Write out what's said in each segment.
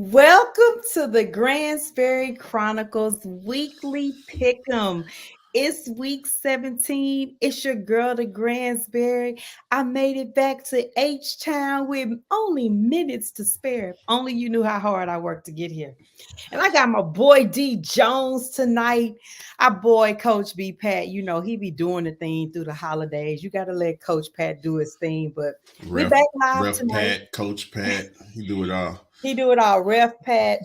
Welcome to the Gransberry Chronicles weekly pick'em. It's week 17. It's your girl, the Gransberry. I made it back to H Town with only minutes to spare. If only you knew how hard I worked to get here. And I got my boy D Jones tonight. Our boy Coach B Pat, he be doing the thing through the holidays. You got to let Coach Pat do his thing, but we Ref, back live Ref tonight. Pat, Coach Pat, he do it all. He do it all. Ref Pat,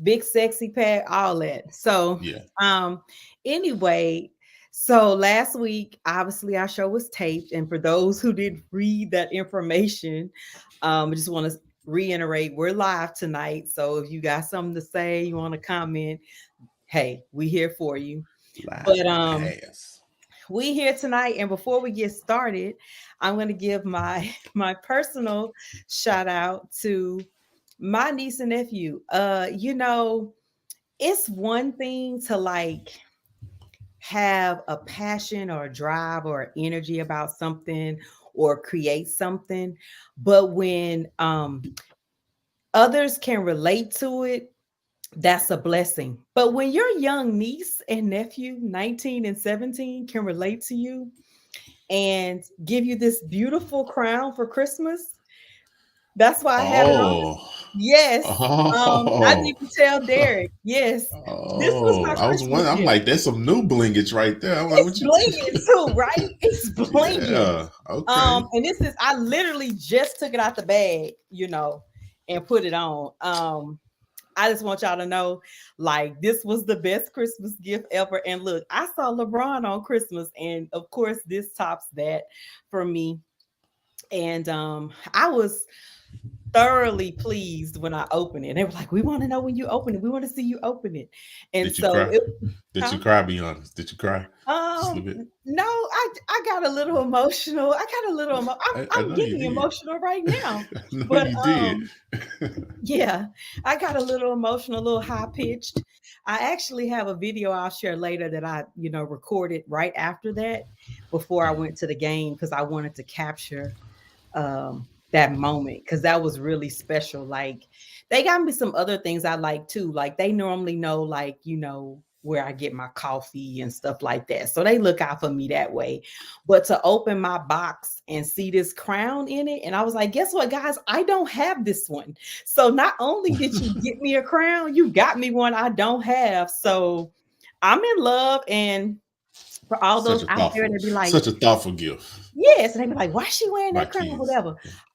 big sexy Pat, all that. So, Yeah. um, anyway, so last week, obviously, our show was taped, and for those who didn't read that information, I just want to reiterate we're live tonight. So if you got something to say, you want to comment, hey, we here for you. Live But from the past. we here tonight, and before we get started, I'm going to give my my personal shout out to my niece and nephew. It's one thing to like have a passion or a drive or energy about something or create something, but when others can relate to it, that's a blessing. But when your young niece and nephew, 19 and 17, can relate to you and give you this beautiful crown for Christmas, that's why I have it on. Oh, Yes. I oh, need to tell Derek. Yes. This was my oh. I was Christmas wondering. I'm gift. like, there's some new blingage right there. I'm like, It's what you? blinging too, right? It's blinging. Yeah. Okay. And this is I literally just took it out the bag, and put it on. I just want y'all to know, like, this was the best Christmas gift ever. And look, I saw LeBron on Christmas, and of course, this tops that for me. And I was thoroughly pleased when I opened it. They were like, "We want to know when you open it. We want to see you open it." And Did you so cry? it, Did you huh? cry? Be honest. Did you cry? Just a little bit. No, I got a little emotional. I got a little. I I'm know you getting did. emotional right now. I know But you did. yeah, I got a little emotional, a little high pitched. I actually have a video I'll share later that I, recorded right after that, before I went to the game, because I wanted to capture that moment, because that was really special. Like, they got me some other things I like too. Like, they normally know, like, where I get my coffee and stuff like that. So they look out for me that way. But to open my box and see this crown in it, and I was like, guess what, guys? I don't have this one. So not only did you get me a crown, you got me one I don't have. So I'm in love. And for all those out there that be like, such a thoughtful gift. yes, and they be like, why is she wearing My that crown? kids. Whatever.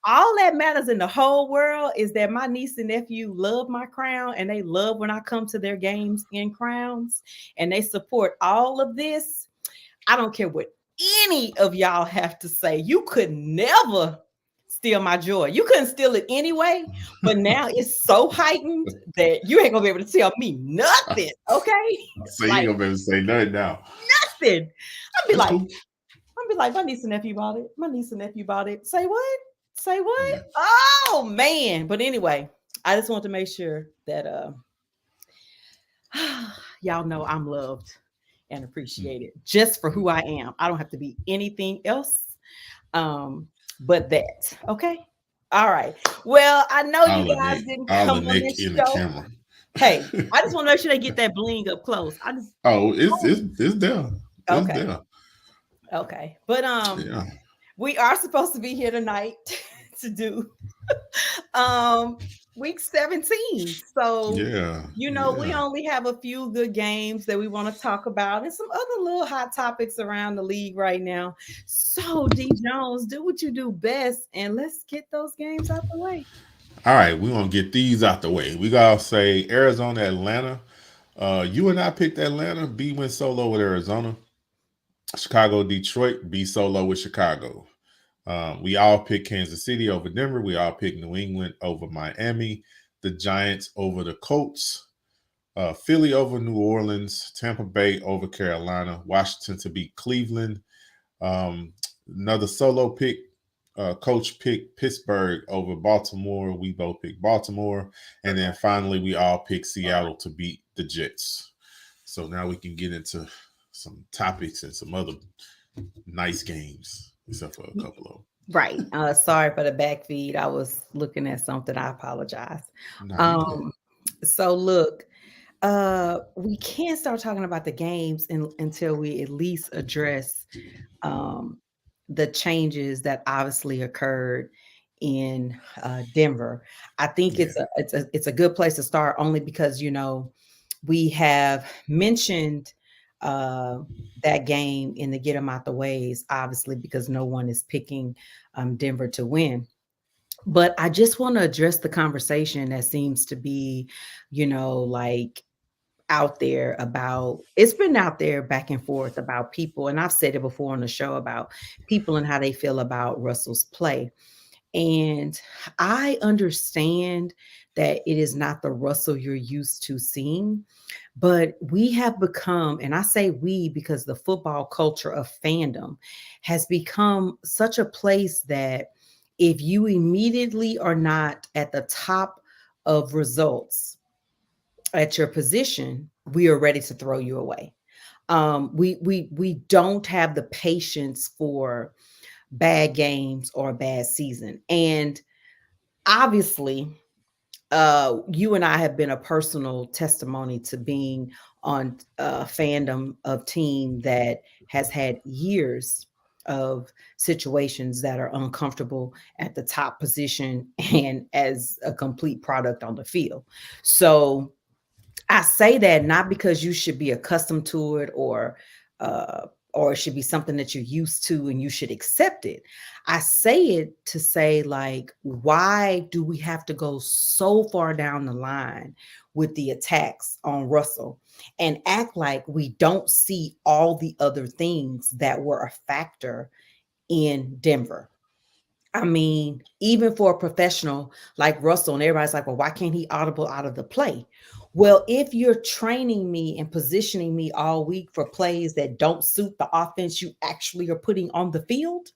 All that matters in the whole world is that my niece and nephew love my crown, and they love when I come to their games in crowns, and they support all of this. I don't care what any of y'all have to say. You could never steal my joy. You couldn't steal it anyway, but now it's so heightened that you ain't gonna be able to tell me nothing. Okay. So you Like, ain't gonna be able to say nothing now. nothing. I'd be That's like, cool. my niece and nephew bought it. My niece and nephew bought it. Say what? Say what? Yeah. Oh man. But anyway, I just want to make sure that y'all know I'm loved and appreciated just for who I am. I don't have to be anything else but that. Okay. All right. Well, I know you All the guys neck, didn't all the come on neck this in the show. camera. Hey, I just want to make sure they get that bling up close. I just Oh, it's there. It's okay. there. Okay. But Yeah. we are supposed to be here tonight to do um week 17. So, Yeah. we Yeah. only have a few good games that we want to talk about and some other little hot topics around the league right now. So, D Jones, do what you do best and let's get those games out the way. All right, we're gonna get these out the way. We gotta say Arizona, Atlanta. You and I picked Atlanta. B went solo with Arizona. Chicago, Detroit. B solo with Chicago. We all picked Kansas City over Denver. We all picked New England over Miami. The Giants over the Colts. Philly over New Orleans. Tampa Bay over Carolina. Washington to beat Cleveland. Um, Another solo pick. Coach picked Pittsburgh over Baltimore. We both picked Baltimore. And then finally, we all picked Seattle to beat the Jets. So now we can get into some topics and some other nice games, except for a couple of them. Right. Sorry for the back feed. I was looking at something. I apologize. No, you good. Um, so look, we can't start talking about the games until we at least address um the changes that obviously occurred in Denver. I think Yeah, it's a good place to start only because we have mentioned uh, that game in the get them out the ways, obviously because no one is picking Denver to win. But I just want to address the conversation that seems to be, like out there about it's been out there back and forth about people, and I've said it before on the show about people and how they feel about Russell's play. And I understand that it is not the Russell you're used to seeing, but we have become, and I say we because the football culture of fandom has become such a place that if you immediately are not at the top of results at your position, we are ready to throw you away. We don't have the patience for bad games or a bad season. And obviously, you and I have been a personal testimony to being on a fandom of team that has had years of situations that are uncomfortable at the top position and as a complete product on the field. So I say that not because you should be accustomed to it or it should be something that you're used to and you should accept it. I say it to say like why do we have to go so far down the line with the attacks on Russell and act like we don't see all the other things that were a factor in Denver? I mean, even for a professional like Russell, and everybody's like, well, why can't he audible out of the play? Well, if you're training me and positioning me all week for plays that don't suit the offense you actually are putting on the field,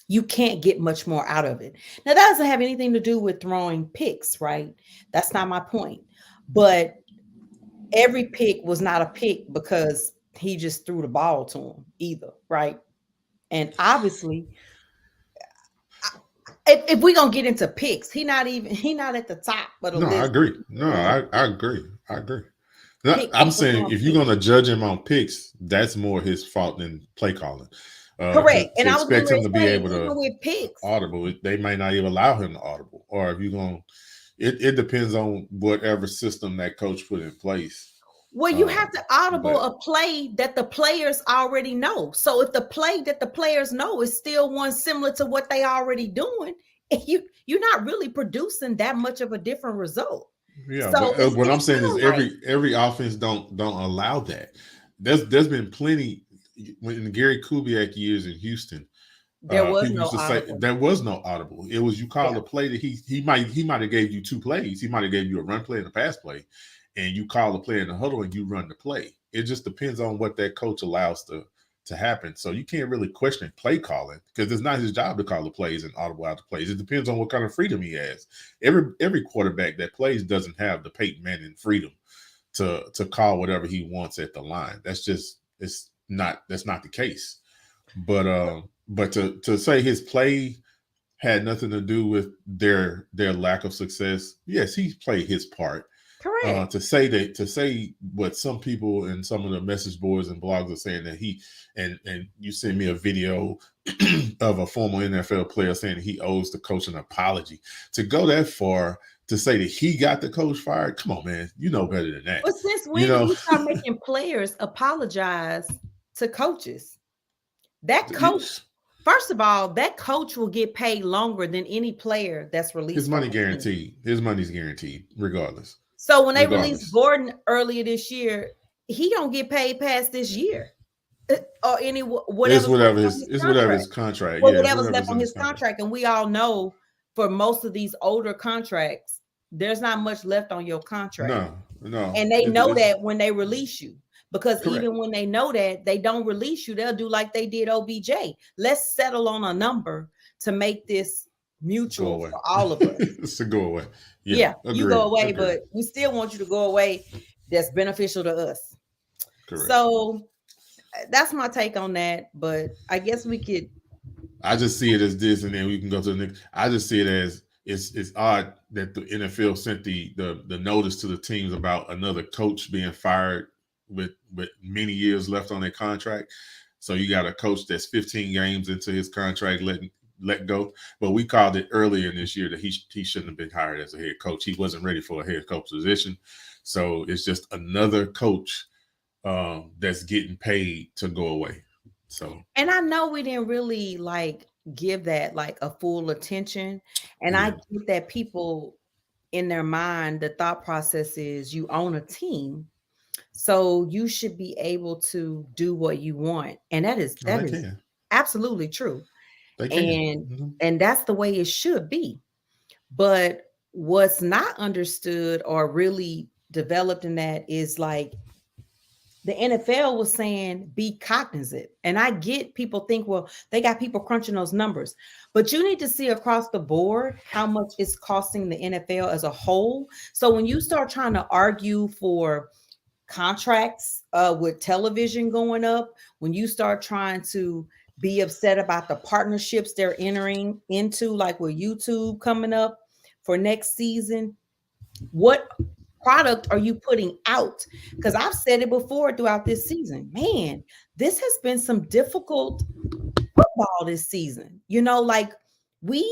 you can't get much more out of it. Now, that doesn't have anything to do with throwing picks, right? That's not my point. But every pick was not a pick because he just threw the ball to him either, right? And obviously, if we're gonna get into picks, he not at the top of the no, I list agree. No, on I agree. I agree. No, pick I'm numbers saying on if you're pick. gonna judge him on picks, that's more his fault than play calling. Correct. To And I was getting expect ready him to to be say, able even to with picks, audible, they may not even allow him to audible. Or if you're going, it depends on whatever system that coach put in place. well, you have to audible But a play that the players already know. So if the play that the players know is still one similar to what they already doing, you're not really producing that much of a different result. yeah, So but it's what I'm it's saying is kind of like every offense don't allow that. There's been plenty when in the Gary Kubiak years in Houston. there was People no used to say audible. there was no audible. It was you call Yeah. a play that he might have gave you two plays. He might have gave you a run play and a pass play, and you call the play in the huddle and you run the play. It just depends on what that coach allows to happen. So you can't really question play calling because it's not his job to call the plays and audible out the plays. It depends on what kind of freedom he has. Every quarterback that plays doesn't have the Peyton Manning freedom to call whatever he wants at the line. That's not the case. But to say his play had nothing to do with their lack of success, yes, he played his part. Correct. To say what some people and some of the message boards and blogs are saying that he and you sent me a video of a former NFL player saying he owes the coach an apology. To go that far to say that he got the coach fired, come on, man, you know better than that. But since You when did know, we start making players apologize to coaches? That coach, first of all, that coach will get paid longer than any player that's his released from money a team. guaranteed. His money's guaranteed, regardless. So when they released Regardless, Gordon earlier this year, he don't get paid past this year or any it's whatever's left whatever on his his it's whatever contract. his contract. Well, Yeah, it's whatever's left whatever's on in his his contract. contract, and we all know for most of these older contracts, there's not much left on your contract. No, no, And they know it's that when they release you. Because correct. even when they know that they don't release you, they'll do like they did OBJ. Let's settle on a number to make this Go mutual away. for all of us. It's a go away. Yeah, Yeah, you go agreed. away, Agreed. but we still want you to go away that's beneficial to us. Correct. So that's my take on that. But I guess we could I just see it as this, and then we can go to the next. I just see it as it's odd that the NFL sent the notice to the teams about another coach being fired with many years left on their contract. So you got a coach that's 15 games into his contract let go. But we called it earlier in this year that he shouldn't have been hired as a head coach. He wasn't ready for a head coach position. So it's just another coach that's getting paid to go away. So And I know we didn't really like give that like a full attention. And I yeah, get that people in their mind, the thought process is you own a team. So you should be able to do what you want. And that is oh, that they is can, absolutely true. they can. And Mhm. and that's the way it should be. But what's not understood or really developed in that is like the NFL was saying be cognizant. And I get people think, well, they got people crunching those numbers, but you need to see across the board how much it's costing the NFL as a whole. So when you start trying to argue for contracts with television going up, when you start trying to be upset about the partnerships they're entering into, like with YouTube coming up for next season, what product are you putting out? Because I've said it before throughout this season, man, this has been some difficult football this season. You know, like we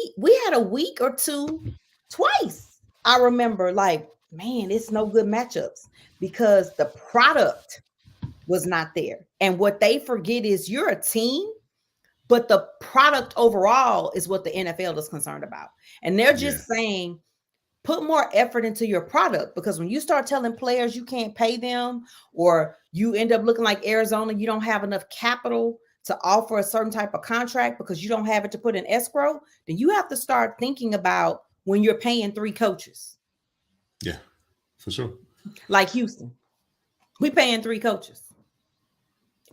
had a week or two twice. I remember like, man, it's no good matchups because the product was not there. And what they forget is you're a team, but the product overall is what the NFL is concerned about. And they're Yeah, just saying, put more effort into your product, because when you start telling players you can't pay them, or you end up looking like Arizona, you don't have enough capital to offer a certain type of contract because you don't have it to put in escrow, then you have to start thinking about when you're paying three coaches. yeah, for sure. Like Houston, we paying three coaches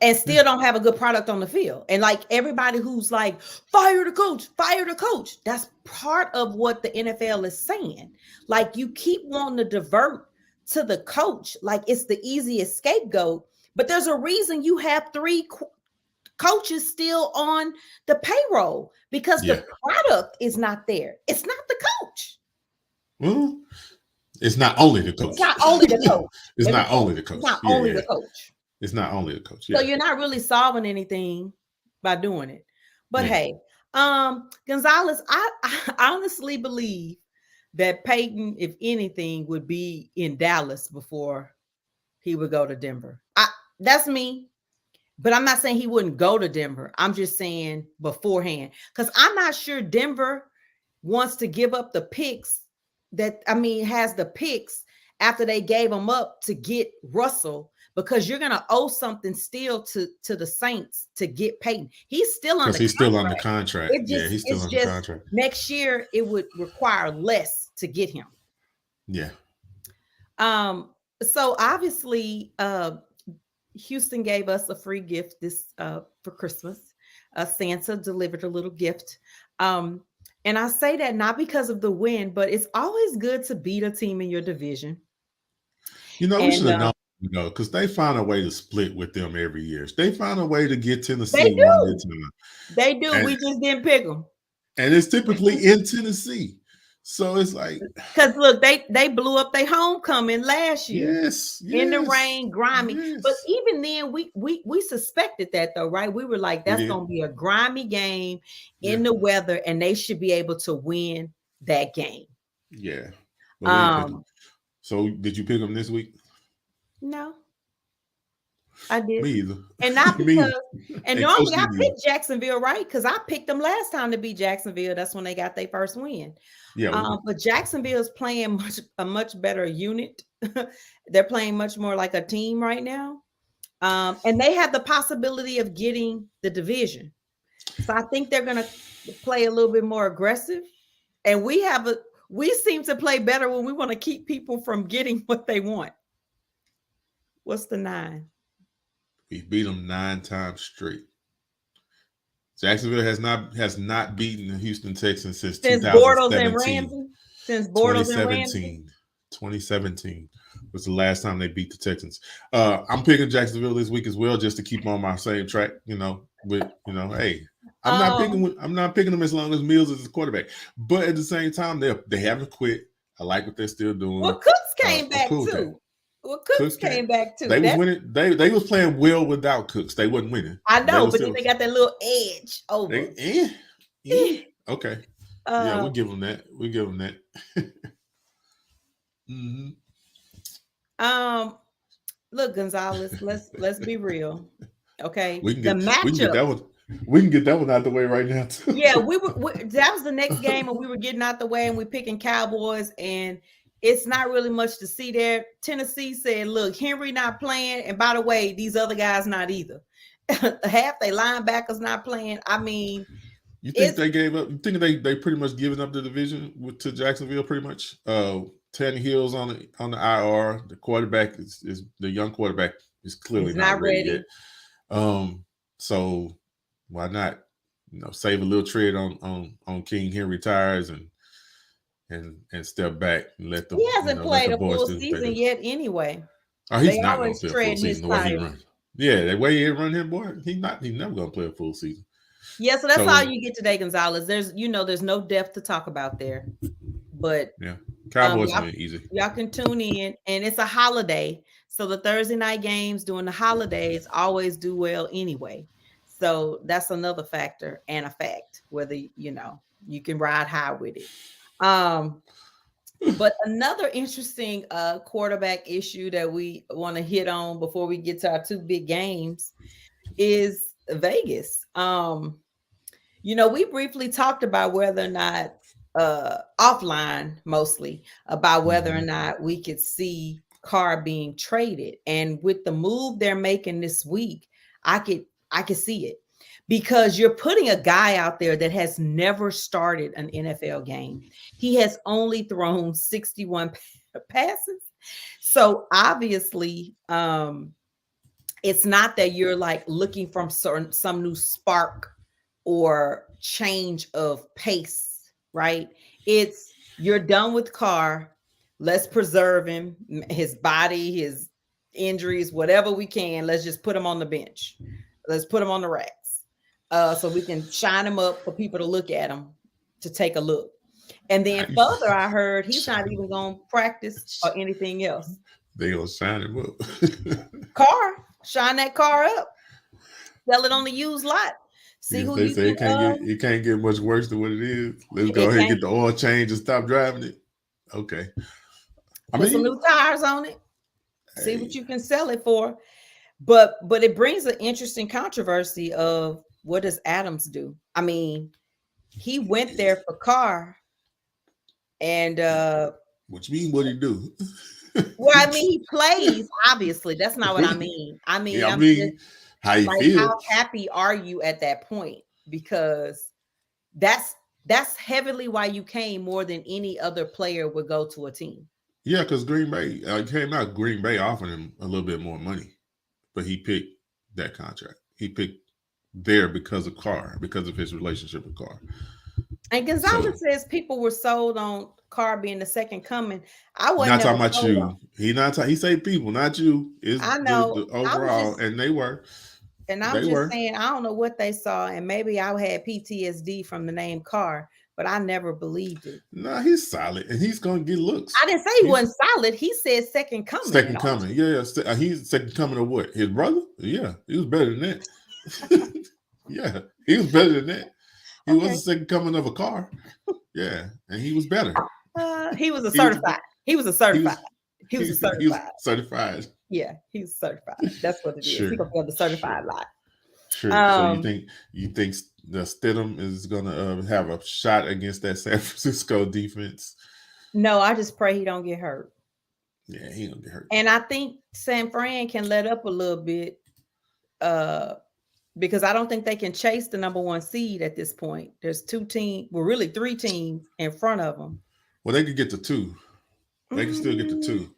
and Yeah, still don't have a good product on the field. And like everybody who's like, fire the coach, fire the coach. That's part of what the NFL is saying. Like you keep wanting to divert to the coach, like it's the easiest scapegoat. But there's a reason you have three coaches still on the payroll, because yeah. the product is not there. It's not the coach. Well, it's not only the It's coach. not only the coach. It's Let me not say, only the it's coach. not Yeah, only yeah. the coach. It's not only the coach. So Yeah, you're not really solving anything by doing it. But yeah. hey, Gonzalez, I honestly believe that Peyton, if anything, would be in Dallas before he would go to Denver. That's me, but I'm not saying he wouldn't go to Denver. I'm just saying beforehand, because I'm not sure Denver wants to give up the picks that, I mean, has the picks after they gave them up to get Russell, because you're going to owe something still to the Saints to get Peyton. He's still Because under he's still on the contract. contract. Yeah, he's still It's on the just contract. next year it would require less to get him. Yeah. So obviously Houston gave us a free gift this for Christmas. Santa delivered a little gift. And I say that not because of the win, but it's always good to beat a team in your division. You know, we should And have known, because they find a way to split with them every year. They find a way to get they Tennessee one at a do. time. They do. And We just didn't pick them. and it's typically in Tennessee. So it's like, Because look, they blew up their homecoming last year yes, in the yes, rain, grimy. But yes. even then, we suspected that though, right? We were like, We that's did. gonna be a grimy game Yeah. in the weather, and they should be able to win that game. Yeah. But we didn't pick them. Um, So did you pick them this week? no, I Me didn't. either. And not Me because, either. and And Coach normally I didn't either. picked Jacksonville, right? Because I picked them last time to beat Jacksonville. That's when they got their first win. Yeah, we did. But Jacksonville is playing a much better unit. They're playing much more like a team right now. And they have the possibility of getting the division. So I think they're going to play a little bit more aggressive. And we seem to play better when we want to keep people from getting what they want. What's the 9? We beat them 9 times straight. Jacksonville has not beaten the Houston Texans since Since Bortles and 2017. Ramsey? Since Bortles and Ramsey? 2017. 2017 was the last time they beat the Texans. I'm picking Jacksonville this week as well, just to keep on my same track, with, hey, I'm not picking them as long as Mills is the quarterback. But at the same time, they haven't quit. I like what they're still doing. Well, Cooks came I'm back cool with that. too. Well, Cooks came back too. They was winning. They was playing well without Cooks. They wasn't winning. I They know, was but then still, they got that little edge over. Okay. Yeah, we'll give them that. We give them that. Mm-hmm. Look, Gonzalez, let's be real. Okay. We The can get matchup. that one. We can get that one out the way right now too. Yeah, that was the next game, and we were getting out the way, and we're picking Cowboys, and it's not really much to see there. Tennessee said, "Look, Henry not playing, and by the way, these other guys not either. Half they linebackers not playing. I mean, you think they gave up? You think they pretty much given up the division to Jacksonville? Pretty much. Tannehill's on the IR. The quarterback is the young quarterback is clearly not ready yet. So why not? Save a little tread on King Henry tires and step back and let the he hasn't played the a full boys season yet anyway. Oh, he's not going to play a full season the way he runs. Yeah, the way he run him, boy, he's never going to play a full season. Yeah, so that's all you get today, Gonzalez. There's no depth to talk about there. But yeah, Cowboys win easy. Y'all can tune in, and it's a holiday. So the Thursday night games during the holidays always do well anyway. So that's another factor and a fact, whether you can ride high with it. But another interesting quarterback issue that we want to hit on before we get to our two big games is Vegas. We briefly talked about whether or not offline mostly about whether or not we could see Carr being traded. And with the move they're making this week, I could see it, because you're putting a guy out there that has never started an NFL game. He has only thrown 61 passes. So obviously, it's not that you're like looking for some new spark or change of pace, right? It's you're done with Carr. Let's preserve him, his body, his injuries, whatever we can. Let's just put him on the bench. Let's put him on the racks. So we can shine him up for people to look at him, to take a look. And then further, I heard he's not even going to practice or anything else. They going to shine him up. Shine that car up. Sell it on the used lot. See who they say it can't get much worse than what it is. Let's go ahead and get the oil change and stop driving it. Okay. Put some new tires on it. See what you can sell it for. But it brings an interesting controversy of, what does Adams do? I mean, he went there for Carr, and what you mean? What he do? Well, I mean, he plays. Obviously, that's not what I mean. I mean, how you feel? How happy are you at that point? Because that's heavily why you came more than any other player would go to a team. Yeah, because Green Bay came out. Green Bay offered him a little bit more money, but he picked that contract. He picked there because of Carr, because of his relationship with Carr. And Gonzalez says people were sold on Carr being the second coming. I wasn't not talking about you. He said people, not you. I know the overall, and they were. And I'm saying, I don't know what they saw, and maybe I had PTSD from the name Carr, but I never believed it. No, he's solid, and he's gonna get looks. I didn't say he wasn't solid. He said second coming. Second coming, yeah. He's second coming of what? His brother? Yeah, he was better than that. Yeah, he was better than that. He was the second coming of a Carr. Yeah, and he was better. He was a certified. He was a certified. He was a certified. He was certified. Yeah, he's certified. That's what it is. He's gonna be on the certified lot. Sure. So you think the Stidham is gonna have a shot against that San Francisco defense? No, I just pray he don't get hurt. Yeah, he don't get hurt. And I think San Fran can let up a little bit, because I don't think they can chase the number one seed at this point. There's three teams in front of them. Well, they could get to two. They can still get to two.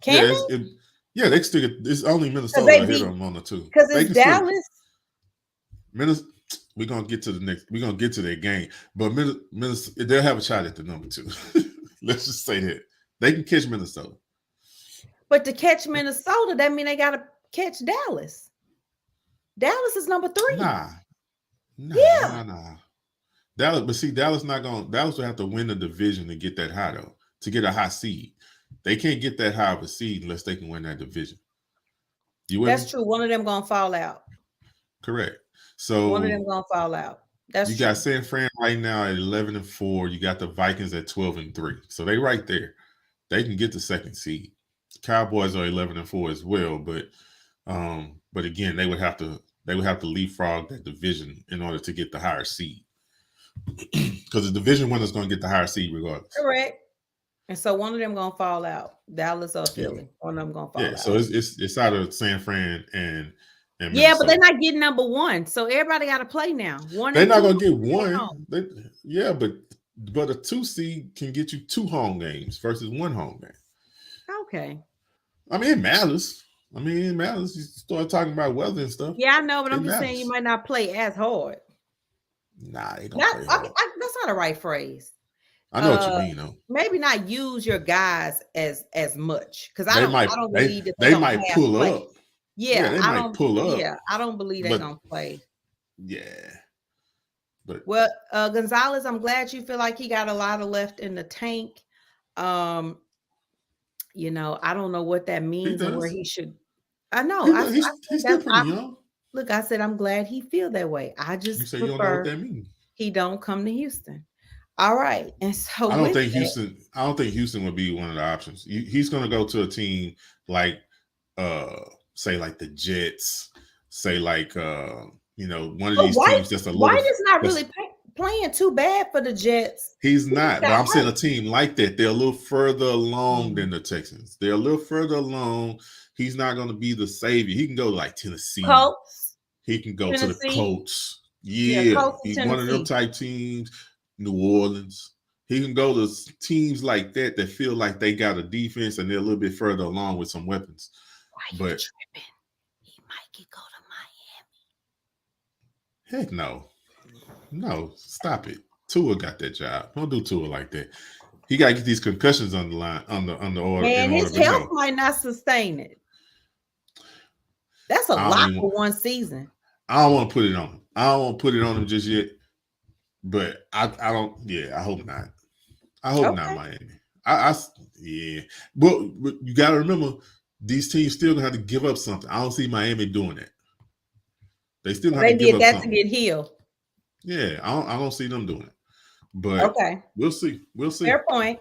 Can they can still get. It's only Minnesota that hit them on the two. Because it's Dallas. We're gonna get to the next. We're gonna get to their game, but Minnesota, they'll have a shot at the number two. Let's just say that they can catch Minnesota. But to catch Minnesota, that means they got to catch Dallas. Dallas is number 3. Nah, Yeah, nah, nah. Dallas, but see, Dallas not going. Dallas will have to win the division to get that high though. To get a high seed, they can't get that high of a seed unless they can win that division. You with me? that's true. One of them gonna fall out. Correct. One of them So gonna fall out. That's you got true. San Fran right now at 11-4. You got the Vikings at 12-3. So they right there. They can get the second seed. Cowboys are 11-4 as well, but again, they would have to leapfrog that division in order to get the higher seed. Because the division winner is going to get the higher seed regardless. Correct. And so one of them gonna fall out. Dallas or Yeah, Philly. One of them gonna yeah. fall So out. it's out of San Fran and Yeah, but they're Minnesota. not getting number one. So everybody got to play now. One They're and not two going to gonna get stay one. home. Yeah, but a 2 seed can get you 2 home games versus 1 home game. Okay. I mean, it matters. It matters. You start talking about weather and stuff. Yeah, I know, but It I'm just saying you matters. might not play as hard. Nah, they don't Not, play hard. that's not a right phrase. I know what you Uh, mean, though. maybe not use your guys as much because They I might don't they believe that they're they gonna might half pull play. up. Yeah, Yeah, they I might don't. pull up, Yeah, I don't believe they're but gonna play. yeah, but Well, Gonzalez, I'm glad you feel like he got a lot of left in the tank. Um, I don't know what that he means and where does. he should. I know. He I does. said He's still that's. pretty young. Look. I said I'm glad he feel that way. I You just say you don't know what prefer that means. he don't come to Houston. All right, and so I don't with think that, Houston. I don't think Houston would be one of the options. He's going to go to a team like, uh, say like the Jets. Say like, one of but these White teams that's a little. White is not really That's playing too bad for the Jets. He's He just not, but got I'm saying a hurt. team like that. They're a little further along Mm. than the Texans. They're a little further along. He's not going to be the savior. He can go to like Tennessee. Colts, He can go to the Tennessee. Colts. Yeah, Yeah, Colts and he's one of them Tennessee. type teams. New Orleans. He can go to teams like that feel like they got a defense and they're a little bit further along with some weapons. Why you But tripping? He might get go to heck no, stop it. Tua got that job. Don't do Tua like that. He got to get these concussions on the line on the order in Miami. Man, order, his but health no, might not sustain it. That's a I don't lot even. for one season. I don't want to put it on him. I don't want to put it on him just yet. But I don't. Yeah, I hope not. I hope not, Okay. Miami. Yeah. But you got to remember, these teams still gonna have to give up something. I don't see Miami doing that. They still So have to they give did up that to something. get healed. Yeah, I don't see them doing it. But Okay. we'll see. We'll see. Fair point.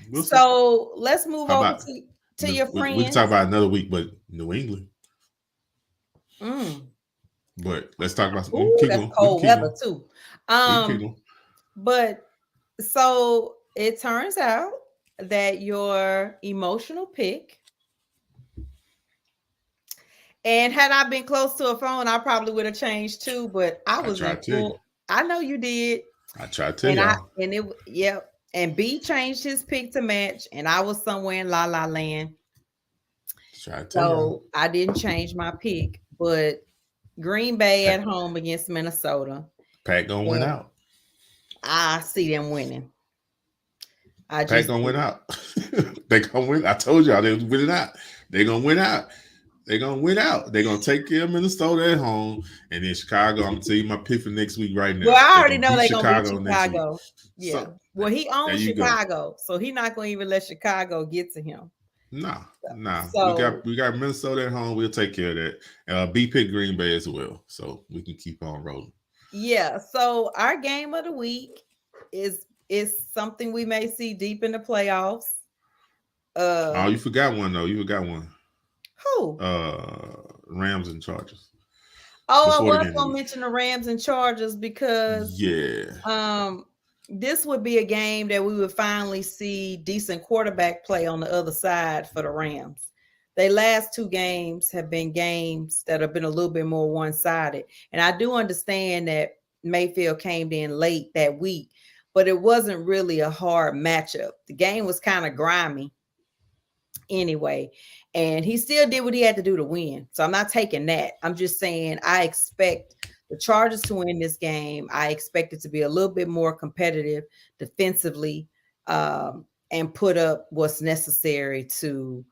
We'll see. So let's move How over about to your we can talk friends. about another week, but New England. Mm. But let's talk about. We can Ooh, keep that's going. We can cold keep weather going. too. We can keep going. But so it turns out that your emotional pick, and had I been close to a phone, I probably would have changed too. But I I was in tried to tell you. full. I know you did, I tried to tell y'all. yep. And B changed his pick to match, and I was somewhere in La La Land. Tried to tell y'all. So I didn't change my pick, but Green Bay Pack, at home against Minnesota, Pack gonna win and out. I see them winning. I Pack just gonna win do. out. They gonna win. I told y'all they was winning out. They gonna win out. They gonna win out. They gonna take care of Minnesota at home, and then Chicago. I'm gonna tell you my pick for next week right Well, now. I They already gonna know beat they're gonna beat Chicago next week. Chicago. Yeah. So Well, he there owns you go. Chicago, so he's not gonna even let Chicago get to him. Nah. We So got Minnesota at home. We'll take care of that. B pick Green Bay as well, so we can keep on rolling. yeah. So our game of the week is something we may see deep in the playoffs. Oh, Uh you forgot one though. You forgot one. who? Rams and Chargers Oh, I before the was game of the gonna week. mention the Rams and Chargers because Yeah, um this would be a game that we would finally see decent quarterback play on the other side for the Rams. Their last two games have been games that have been a little bit more one-sided. And I do understand that Mayfield came in late that week, but it wasn't really a hard matchup. The game was kind of grimy anyway. And he still did what he had to do to win. So I'm not taking that. I'm just saying I expect the Chargers to win this game. I expect it to be a little bit more competitive defensively, and put up what's necessary to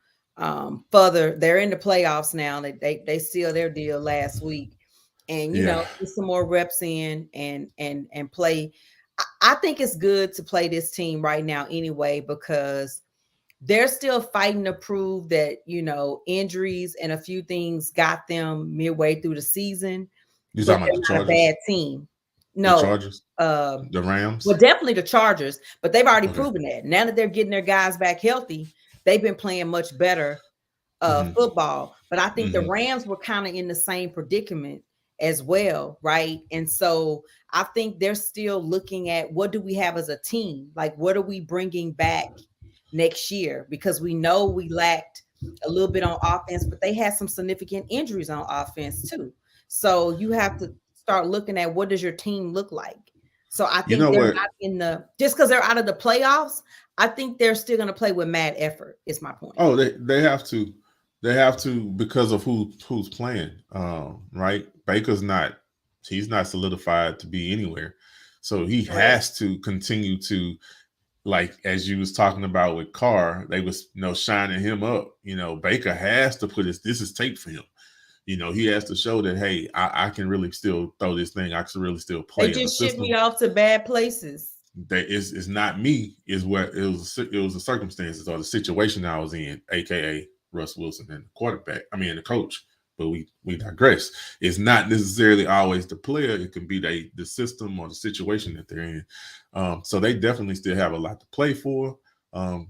further. They're in the playoffs now. They sealed their deal last week. and Yeah. get some more reps in and play. I think it's good to play this team right now anyway, because they're still fighting to prove that, injuries and a few things got them midway through the season, You but talking about the they're not a bad Chargers? team. The No, Chargers? The well, Rams? definitely the Chargers, but they've already Okay. proven that. Now that they're getting their guys back healthy, they've been playing much better Hmm. football. But I think the Hmm. Rams were kind of in the same predicament as well, right? And so I think they're still looking at, what do we have as a team? Like, what are we bringing back next year? Because we know we lacked a little bit on offense, but they had some significant injuries on offense too. So you have to start looking at, what does your team look like? So I You think know they're what? not in the, just because they're out of the playoffs, I think they're still going to play with mad effort, is my point. Oh, they have to. They have to, because of who's playing. Right? Baker's not. He's not solidified to be anywhere, so he Correct. has to continue to, like, as you was talking about with Carr, they was shining him up. Baker has to put this is tape for him. He has to show that, hey, I can really still throw this thing. I can really still They play in the just shipped me system. off to bad places. That is not me. Is what it was. It was the circumstances or the situation I was in, aka Russ Wilson and the quarterback. I mean, the coach. But we digress. It's not necessarily always the player. It can be the system or the situation that they're in. So they definitely still have a lot to play for. Um,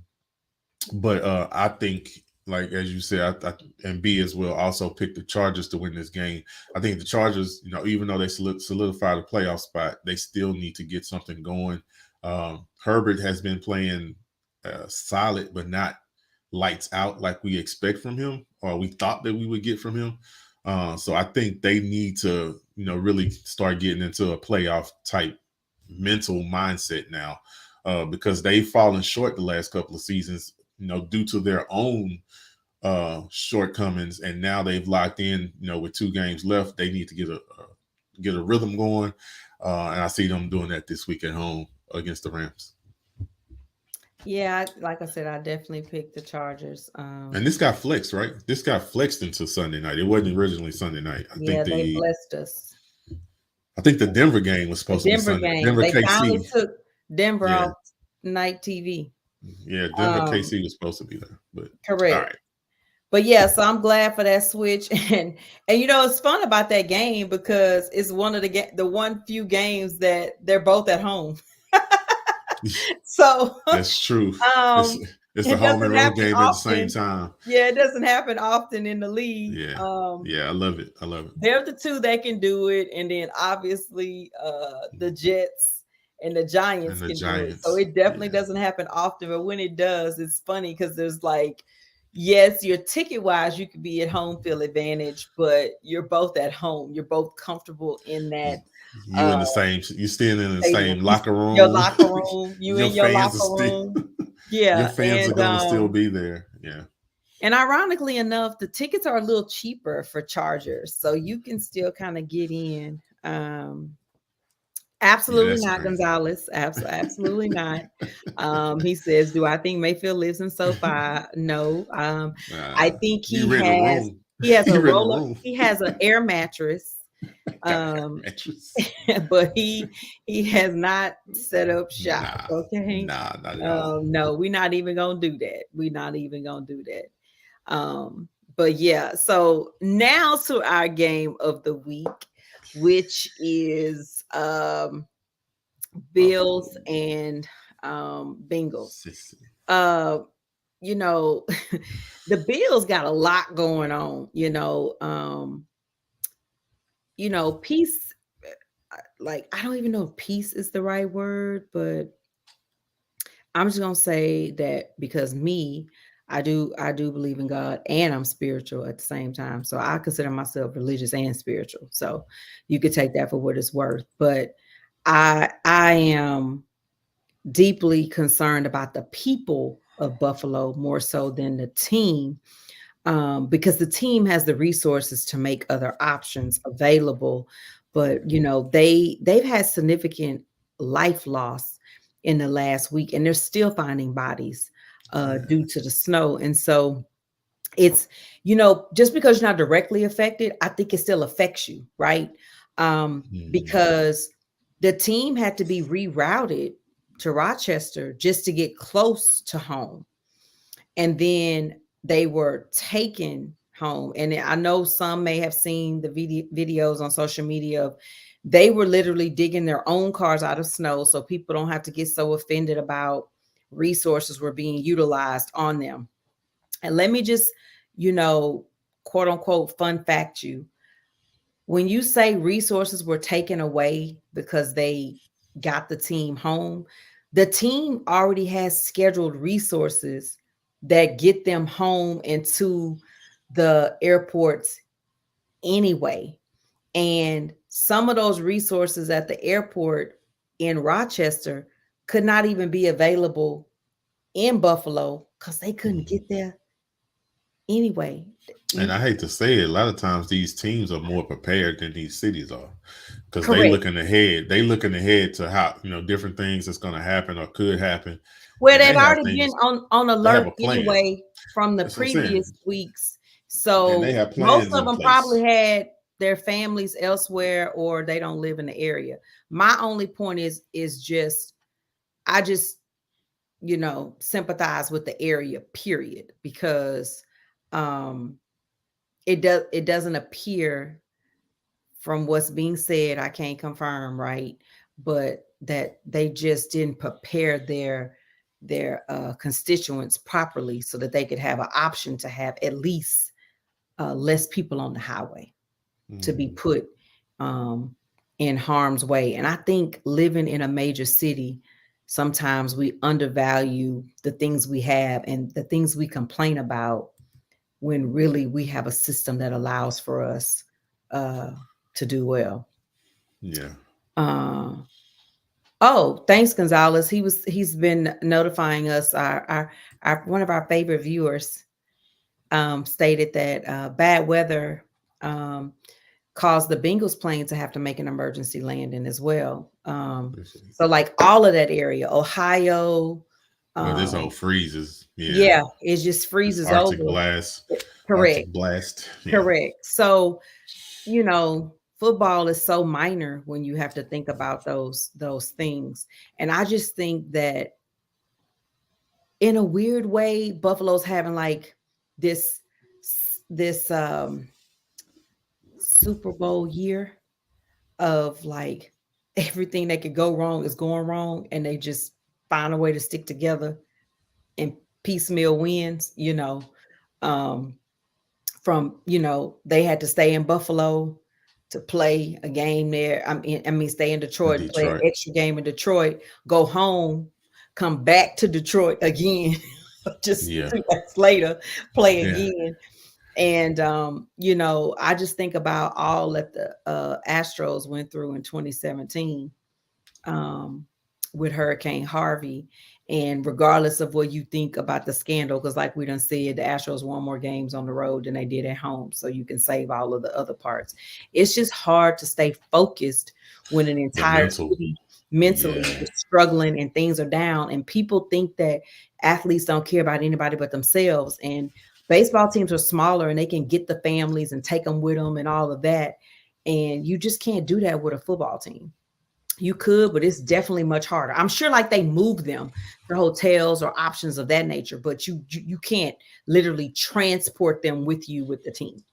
but I think, like as you said, and B as well also picked the Chargers to win this game. I think the Chargers, even though they solidified a playoff spot, they still need to get something going. Herbert has been playing solid, but not lights out like we expect from him, or we thought that we would get from him. So I think they need to, really start getting into a playoff type mental mindset now, because they've fallen short the last couple of seasons, due to their own shortcomings, and now they've locked in. With 2 games left, they need to get a rhythm going, and I see them doing that this week at home against the Rams. Yeah, like I said, I definitely picked the Chargers. And this got flexed, right? This got flexed into Sunday night. It wasn't originally Sunday night. I Yeah, think they the blessed us. I think the Denver game was The supposed to be Denver Sunday. game, Denver they finally KC. took Denver Yeah, off night TV. yeah. Denver Um, KC was supposed to be there, but all correct. right. But yeah, so I'm glad for that switch, and it's fun about that game because it's one of the one few games that they're both at home. So That's true. It's um, it's the it home and doesn't road happen game at the same often. time. Yeah, it doesn't happen often in the league. Yeah, yeah. I love it. I love it. They're the two that can do it, and then obviously the Jets and the And Giants the can do it. So Giants. it definitely Yeah. doesn't happen often, but when it does, it's funny because there's like, yes, your ticket wise, you could be at home field advantage, but you're both at home. You're both comfortable in that You uh in the same. You staying in the stadium. same locker Your room. locker room, you Your in your fans are locker still. room. Your Yeah, fans are gonna still be there. Yeah. and ironically enough, the tickets are a little cheaper for Chargers, so you can still kind of get in. Yeah. Absolutely That's not, crazy. Gonzalez. Absolutely not. He says, "Do I think Mayfield lives in SoFi?" No. I think He he rent a has room. he has He a rent a roller. room. He has an air mattress. Got an air Um, mattress. but he has not set up shop. Nah, Okay. nah, not at all. No, we're not even gonna do that. We're not even gonna do that. But yeah, so now to our game of the week, which is Bills Buffalo. and Bengals. Sissy. Uh, you know, the Bills got a lot going on, peace, like I don't even know if peace is the right word, but I'm just gonna say that because I do believe in God and I'm spiritual at the same time. So I consider myself religious and spiritual. So you could take that for what it's worth. But I am deeply concerned about the people of Buffalo more so than the team, because the team has the resources to make other options available. But they've had significant life loss in the last week, and they're still finding bodies Yeah. due to the snow. And so it's, just because you're not directly affected, I think it still affects you, right? Mhm. Because the team had to be rerouted to Rochester just to get close to home. And then they were taken home. And I know some may have seen the videos on social media of they were literally digging their own cars out of snow so people don't have to get so offended about resources were being utilized on them. And let me just, you know, quote unquote, fun fact you. When you say resources were taken away because they got the team home, the team already has scheduled resources that get them home and to the airports anyway. And some of those resources at the airport in Rochester could not even be available in Buffalo because they couldn't Mhm. get there anyway. And You I hate to say it, a lot of times these teams are more prepared than these cities are, because they correct. looking ahead. They looking ahead to how different things that's going to happen or could happen, Well, and they've they have already been things. on They have alert a plan. anyway from the That's what I'm saying, previous weeks. and they So have most plans of in them probably place. had their families elsewhere or they don't live in the area. My only point is just I just, sympathize with the area period because um it doesn't appear from what's being said, I can't confirm, right? But that they just didn't prepare their constituents properly so that they could have an option to have at least less people on the highway to be Mhm. put um, in harm's way. And I think living in a major city, sometimes we undervalue the things we have and the things we complain about when really we have a system that allows for us uh, to do well. Yeah. Uh, oh, thanks, Gonzalez. He's been notifying us. Our one of our favorite viewers stated that bad weather um, caused the Bengals plane to have to make an emergency landing as well. So like all of that area, Ohio, Well, this um, whole freezes. Yeah. yeah, it just This freezes Arctic over. blast. Correct, Arctic blast. Yeah. correct. So football is so minor when you have to think about those things. And I just think that in a weird way, Buffalo's having like this this Super Bowl year of like everything that could go wrong is going wrong, and they just find a way to stick together and piecemeal wins. Um, from they had to stay in Buffalo to play a game there. I mean stay in Detroit, play an Detroit. extra game in Detroit, go home, come back to Detroit again, just Yeah. 2 months later, play Yeah. again. And I just think about all that the Astros went through in 2017 um, with Hurricane Harvey. And regardless of what you think about the scandal, because like we done said, the Astros won more games on the road than they did at home. So you can save all of the other parts. It's just hard to stay focused when an The entire mental. city mentally Yeah. is struggling and things are down. And people think that athletes don't care about anybody but themselves. And baseball teams are smaller and they can get the families and take them with them and all of that. And you just can't do that with a football team. You could, but it's definitely much harder. I'm sure like they move them to hotels or options of that nature, but you can't literally transport them with you with the team.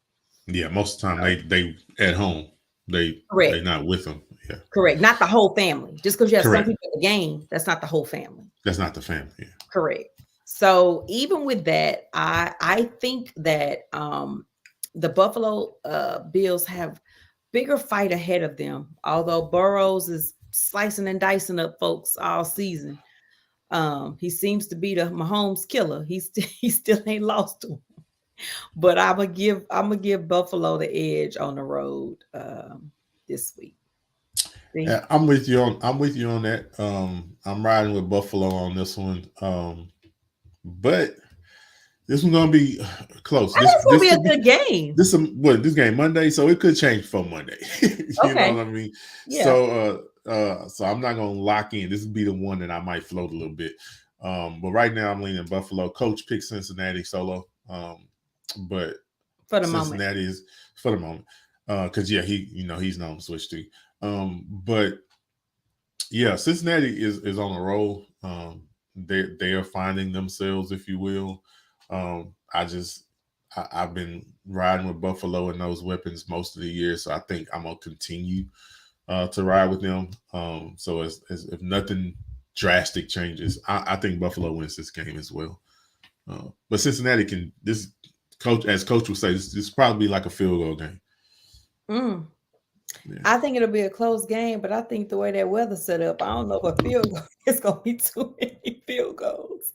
Yeah. Most of the time So, they at home. They correct. not with them. Yeah. Correct. Not the whole family. Just because you have some Correct. people at the game, that's not the whole family. That's not the family. Yeah. Correct. So even with that, I think that the Buffalo Bills have bigger fight ahead of them. Although Burrows is slicing and dicing up folks all season, he seems to be the Mahomes killer. He still ain't lost to him. But I'm gonna give Buffalo the edge on the road this week. See? Yeah, I'm with you on that. I'm riding with Buffalo on this one. But this one's gonna be close. I think This it's gonna this be could a be good game. this game Monday, so it could change for Monday. You know Okay. what I mean? Yeah. So I'm not gonna lock in. This would be the one that I might float a little bit. But right now I'm leaning Buffalo. Coach picked Cincinnati solo. but for the moment. Cincinnati is for the moment. Because yeah, he's known to switch to. But yeah, Cincinnati is on a roll. They are finding themselves, if you will. I've been riding with Buffalo and those weapons most of the year, so I think I'm gonna continue to ride with them. So as if nothing drastic changes, I think Buffalo wins this game as well. But Cincinnati can this coach, as coach would say, this is probably like a field goal game. Mm. Yeah. I think it'll be a close game, but I think the way that weather set up, I don't know if a field goal it's gonna be too many field goals.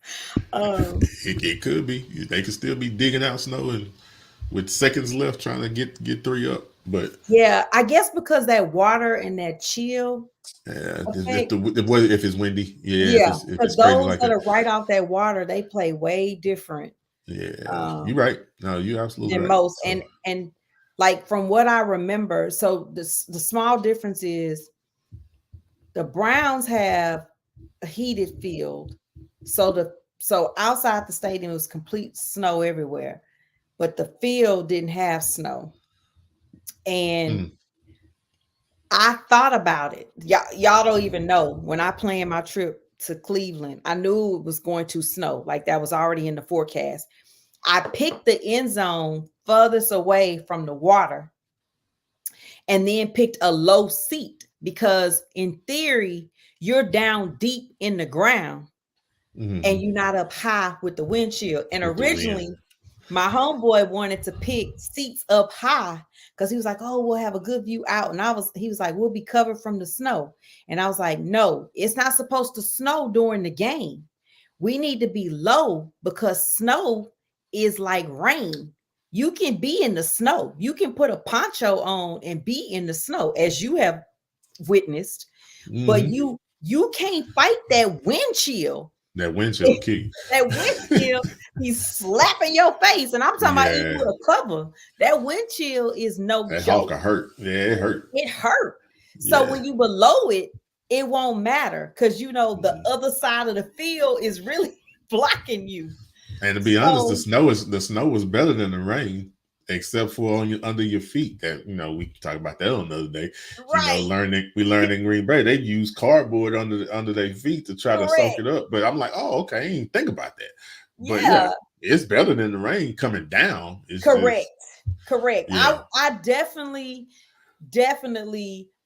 It could be. They could still be digging out snow and with seconds left trying to get three up. But yeah, I guess because that water and that chill yeah, effect. if it's windy, yeah, Yeah, if because it's crazy those like that that, are right off that water, they play way different yeah, you're um, right. No, you're absolutely than right. most. So And like from what I remember, so the small difference is the Browns have a heated field, so outside the stadium was complete snow everywhere, but the field didn't have snow. And mm, I thought about it. Y'all don't even know when I planned my trip to Cleveland, I knew it was going to snow. Like that was already in the forecast. I picked the end zone furthest away from the water and then picked a low seat because, in theory, you're down deep in the ground and mm-hmm. you're not up high with the wind chill. And With the wind, originally, my homeboy wanted to pick seats up high because he was like, "Oh, we'll have a good view out." And he was like, "We'll be covered from the snow." And I was like, "No, it's not supposed to snow during the game. We need to be low because snow is like rain. You can be in the snow. You can put a poncho on and be in the snow, as you have witnessed, but mm-hmm. you can't fight that wind chill. That wind chill will kill you. That wind chill, he's slapping your face. And I'm talking about even Yeah, with a cover. That wind chill is no that joke. Hawker hurt. Yeah, it hurt. It hurt. So Yeah. when you below it, it won't matter because you know the Mm-hmm. other side of the field is really blocking you. And to be honest, So the snow was better than the rain, except for on your under your feet. That we can talk about that on another day. right, We learned in Green Bay they use cardboard under their feet to try to soak correct. it up. But I'm like, oh, okay, I didn't even think about that. But yeah, Yeah, it's better than the rain coming down. It's correct. just Correct. yeah, I definitely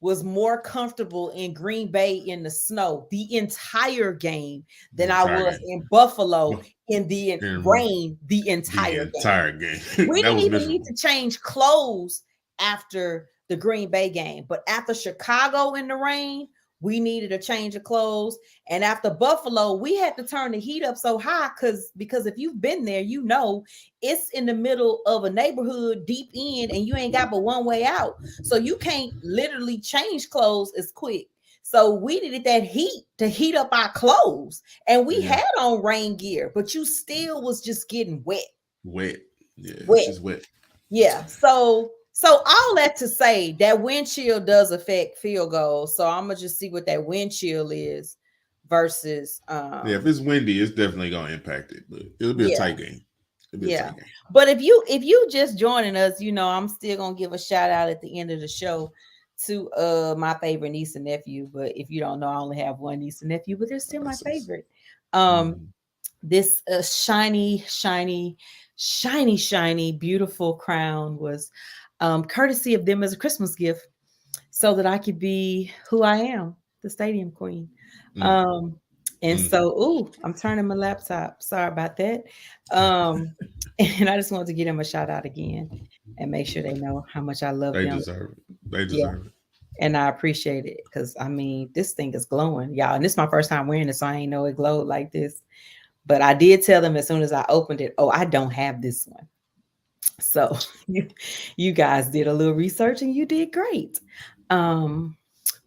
was more comfortable in Green Bay in the snow the entire game the than I entire was game. in Buffalo Well, in the in rain the the entire game. entire game, We that didn't was even need miserable. to change clothes after the Green Bay game, but after Chicago in the rain, we needed a change of clothes. And after Buffalo, we had to turn the heat up so high because if you've been there, you know it's in the middle of a neighborhood deep in, and you ain't got but one way out. So you can't literally change clothes as quick. So we needed that heat to heat up our clothes. And we Yeah, had on rain gear, but you still was just getting wet. wet. Yeah, it's Wet. just wet. Yeah. So all that to say that wind chill does affect field goals. So I'm gonna just see what that wind chill is versus Yeah, if it's windy, it's definitely gonna impact it, but it'll be a yeah, tight game. It'll be a yeah. tight game. But if you just joining us, you know, I'm still gonna give a shout out at the end of the show to my favorite niece and nephew. But if you don't know, I only have one niece and nephew, but they're still my favorite. Um Mhm. this shiny, beautiful crown was courtesy of them as a Christmas gift so that I could be who I am, the stadium queen. Mm, Um, and mm. so, I'm turning my laptop. Sorry about that. Um, and I just wanted to give them a shout out again and make sure they know how much I love They them. deserve it. They Yeah. deserve it. And I appreciate it because I mean, this thing is glowing, y'all. And this is my first time wearing it, so I ain't know it glowed like this. But I did tell them as soon as I opened it, oh, I don't have this one. So you guys did a little research and you did great.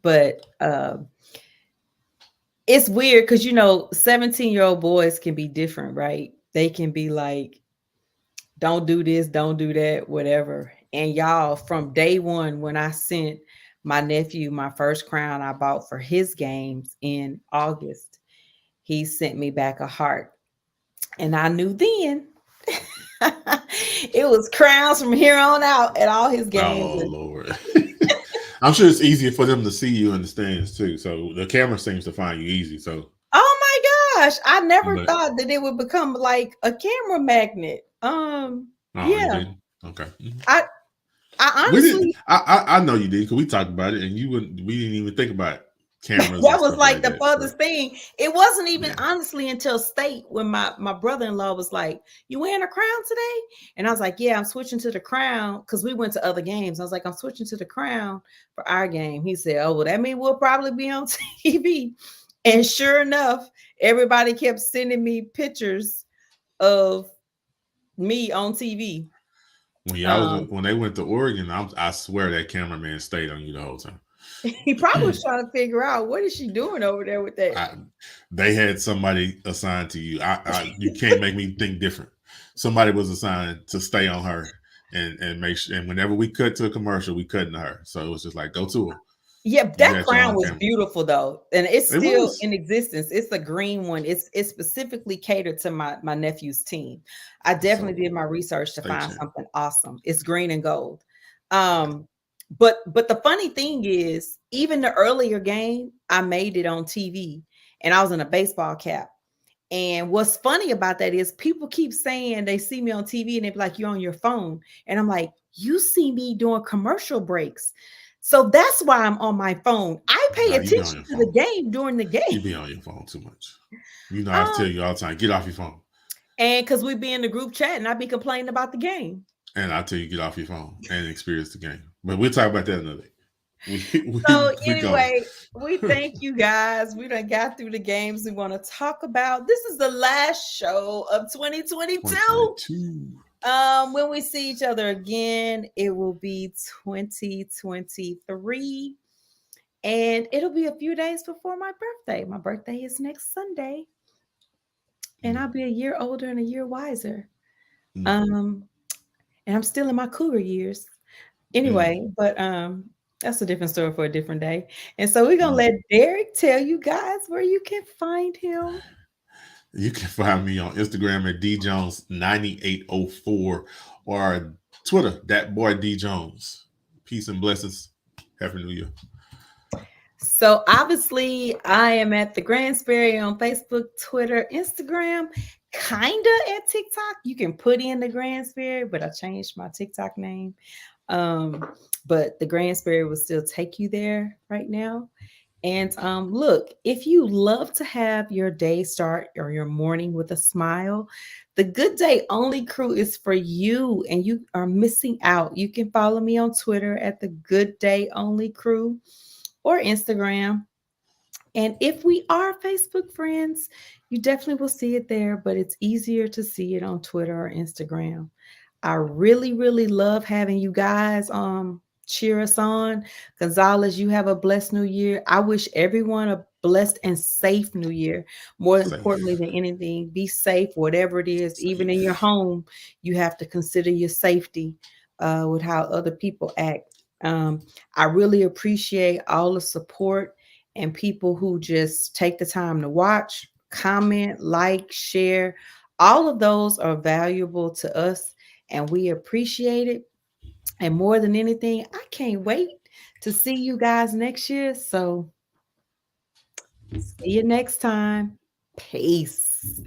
But it's weird because 17-year-old boys can be different, right? They can be like, don't do this, don't do that, whatever. And y'all, from day one, when I sent my nephew my first crown I bought for his games in August, he sent me back a heart. And I knew then It was crowns from here on out at all his games. Oh Lord. I'm sure it's easier for them to see you in the stands too. So the camera seems to find you easy. So, Oh my gosh, I never but thought that it would become like a camera magnet. oh, you Yeah, didn't. Okay. Mhm. I I We didn't. honestly I know you did because we talked about it, and you wouldn't. We didn't even think about cameras that and was stuff like like the that. So furthest thing. It wasn't even yeah, honestly until state when my brother-in-law was like, "You wearing a crown today?" And I was like, "Yeah, I'm switching to the crown because we went to other games." I was like, "I'm switching to the crown for our game." He said, "Oh, well, that means we'll probably be on TV." And sure enough, everybody kept sending me pictures of me on TV. Um, when they went to Oregon, I swear that cameraman stayed on you the whole time. he probably was trying to figure out what is she doing over there with that. I, they had somebody assigned to you. You can't make me think different. Somebody was assigned to stay on her and make sure. And whenever we cut to a commercial, we cut to her. So it was just like, go to her. Yeah, You that got your crown own was camera. beautiful though, and it's It still was. in existence. It's a green one. It's specifically catered to my nephew's team. I definitely did So my research to stay find champ. something awesome. It's green and gold. Um, but the funny thing is, even the earlier game, I made it on TV, and I was in a baseball cap. And what's funny about that is people keep saying they see me on TV and they're like, "You're on your phone," and I'm like, "You see me doing commercial breaks." So that's why I'm on my phone. I pay No, you be on attention your to the phone. game during the You game. be on your phone too much. You know, I tell Um, you all the time, get off your phone. and because we be in the group chat and I be complaining about the game. And I tell you, get off your phone and experience the game. But we'll talk about that another day. So We gone. anyway, we thank you guys. We done got through the games we want to talk about. This is the last show of 2022. 2022. When we see each other again, it will be 2023. And it'll be a few days before my birthday. My birthday is next Sunday, and I'll Mm, be a year older and a year wiser. mm, Um, and I'm still in my cougar years. mm, Anyway, but that's a different story for a different day. And so we're gonna mm. let Derek tell you guys where you can find him. You can find me on Instagram at djones9804 or Twitter, that boy D Jones. Peace and blessings. Happy New Year. So obviously, I am at the Gransberry on Facebook, Twitter, Instagram, kinda at TikTok. You can put in the Gransberry, but I changed my TikTok name. But the Gransberry will still take you there right now. And look, if you love to have your day start or your morning with a smile, the Good Day Only crew is for you, and you are missing out. You can follow me on Twitter at the Good Day Only crew or Instagram. And if we are Facebook friends, you definitely will see it there, but it's easier to see it on Twitter or Instagram. I really, really love having you guys cheer us on. Gonzalez, you have a blessed new year. I wish everyone a blessed and safe new year. More importantly Safe. than anything, be safe, whatever it is. Even in your Safe. home, you have to consider your safety with how other people act. I really appreciate all the support and people who just take the time to watch, comment, like, share. All of those are valuable to us and we appreciate it. And more than anything, I can't wait to see you guys next year. So, see you next time. Peace.